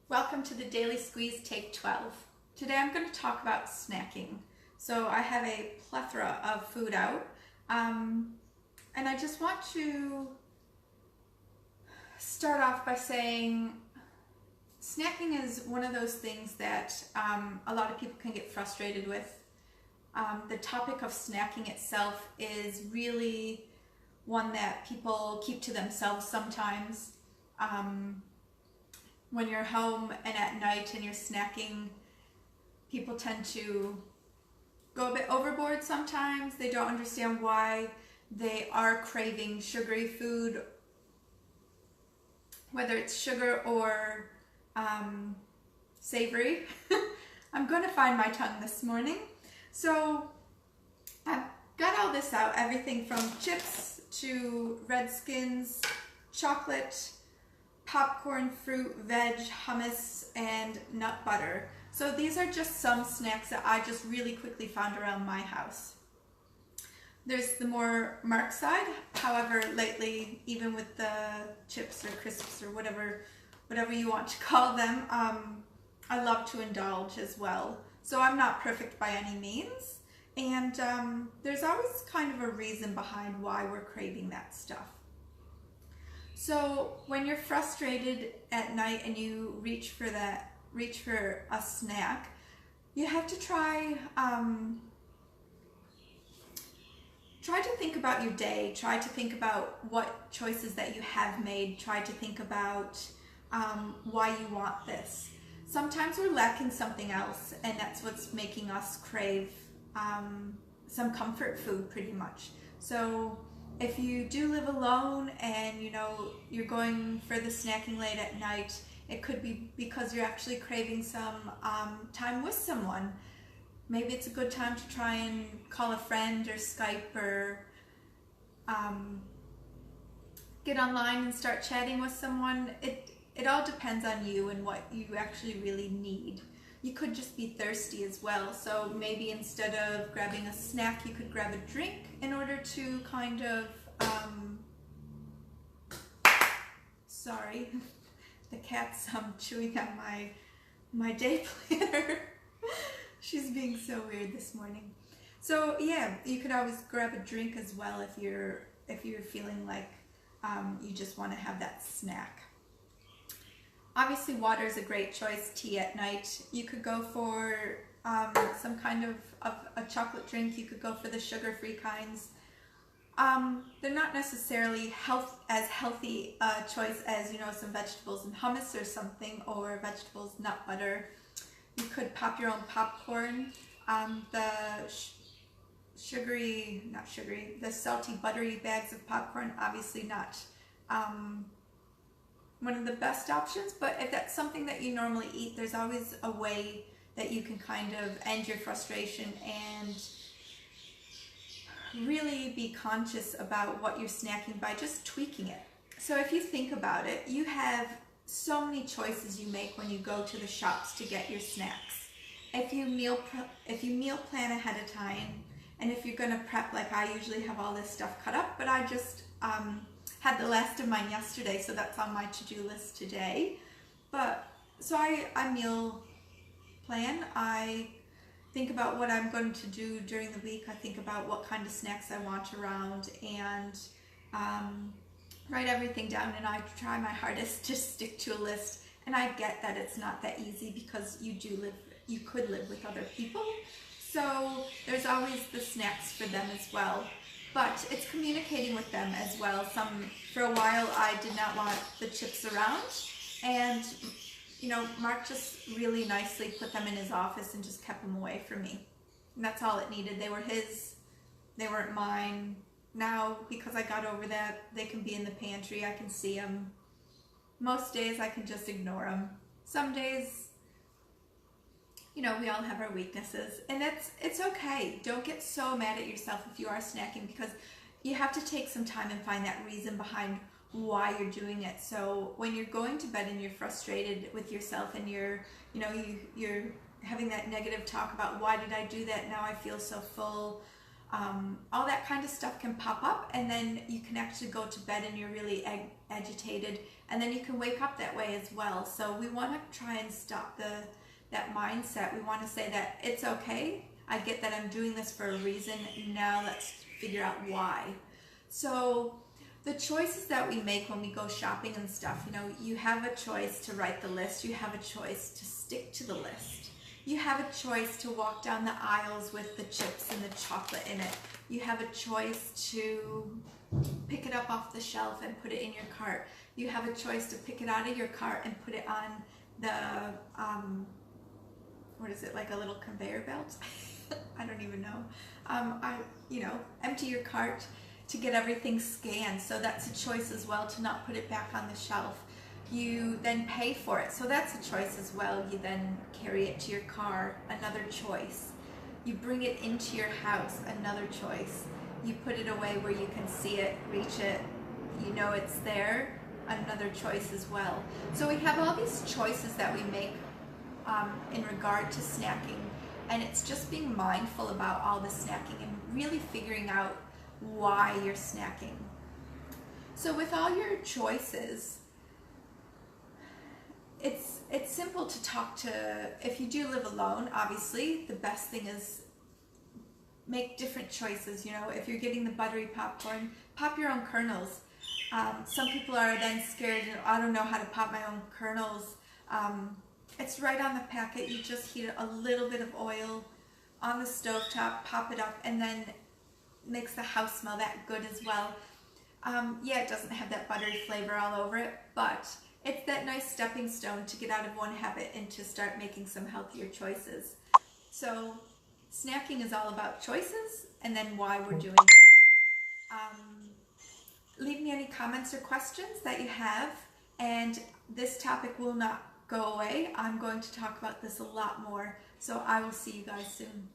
Welcome to the Daily Squeeze Take 12. Today I'm going to talk about snacking. So I have a plethora of food out, and I just want to start off by saying snacking is one of those things that a lot of people can get frustrated with. The topic of snacking itself is really one that people keep to themselves sometimes. When you're home and at night and you're snacking, people tend to go a bit overboard sometimes. They don't understand why they are craving sugary food, whether it's sugar or savory. I'm going to find my tongue this morning. So I've got all this out, everything from chips to Redskins, chocolate, popcorn, fruit, veg, hummus, and nut butter. So these are just some snacks that I just really quickly found around my house. There's the more marked side. However, lately, even with the chips or crisps or whatever you want to call them, I love to indulge as well. So I'm not perfect by any means. And there's always kind of a reason behind why we're craving that stuff. So when you're frustrated at night and you reach for a snack, you have to try to think about your day. Try to think about what choices that you have made. Try to think about why you want this. Sometimes we're lacking something else, and that's what's making us crave some comfort food, pretty much. So if you do live alone and you're going for the snacking late at night, it could be because you're actually craving some time with someone. Maybe it's a good time to try and call a friend or Skype or get online and start chatting with someone. It all depends on you and what you actually really need. You could just be thirsty as well, so maybe instead of grabbing a snack, you could grab a drink in order to kind of, sorry, the cat's chewing on my day planner. She's being so weird this morning. So yeah, you could always grab a drink as well if you're feeling like you just want to have that snack. Obviously, water is a great choice. Tea at night. You could go for some kind of a chocolate drink. You could go for the sugar-free kinds. They're not necessarily as healthy a choice as some vegetables and hummus or something, or vegetables, nut butter. You could pop your own popcorn. The the salty, buttery bags of popcorn, obviously not one of the best options, but if that's something that you normally eat, there's always a way that you can kind of end your frustration and really be conscious about what you're snacking by just tweaking it. So if you think about it, you have so many choices you make when you go to the shops to get your snacks. If you meal plan ahead of time, and if you're going to prep, like I usually have all this stuff cut up, but I just had the last of mine yesterday, so that's on my to-do list today. But so I meal plan. I think about what I'm going to do during the week. I think about what kind of snacks I want around, and write everything down, and I try my hardest to stick to a list. And I get that it's not that easy because you could live with other people, so there's always the snacks for them as well. But it's communicating with them as well. For a while, I did not want the chips around, and Mark just really nicely put them in his office and just kept them away from me. And that's all it needed. They were his, they weren't mine. Now, because I got over that, they can be in the pantry. I can see them. Most days, I can just ignore them. Some days, we all have our weaknesses, and it's okay. Don't get so mad at yourself if you are snacking, because you have to take some time and find that reason behind why you're doing it. So when you're going to bed and you're frustrated with yourself and you're having that negative talk about, why did I do that? Now I feel so full. all that kind of stuff can pop up, and then you can actually go to bed and you're really agitated, and then you can wake up that way as well. So we want to try and stop that mindset. We want to say that it's okay. I get that I'm doing this for a reason. Now let's figure out why. So the choices that we make when we go shopping and stuff, you know, you have a choice to write the list. You have a choice to stick to the list. You have a choice to walk down the aisles with the chips and the chocolate in it. You have a choice to pick it up off the shelf and put it in your cart. You have a choice to pick it out of your cart and put it on the, what is it, like a little conveyor belt? I don't even know. You know, empty your cart to get everything scanned. So that's a choice as well, to not put it back on the shelf. You then pay for it, so that's a choice as well. You then carry it to your car, another choice. You bring it into your house, another choice. You put it away where you can see it, reach it, you know it's there, another choice as well. So we have all these choices that we make in regard to snacking, and it's just being mindful about all the snacking and really figuring out why you're snacking. So with all your choices, it's simple to talk to, if you do live alone, obviously, the best thing is make different choices. You know, if you're getting the buttery popcorn, pop your own kernels. Some people are then scared, I don't know how to pop my own kernels. It's right on the packet. You just heat a little bit of oil on the stovetop, pop it up, and then makes the house smell that good as well. Yeah, it doesn't have that buttery flavor all over it, but it's that nice stepping stone to get out of one habit and to start making some healthier choices. So snacking is all about choices and then why we're doing it. Leave me any comments or questions that you have, and this topic will not go away. I'm going to talk about this a lot more, so I will see you guys soon.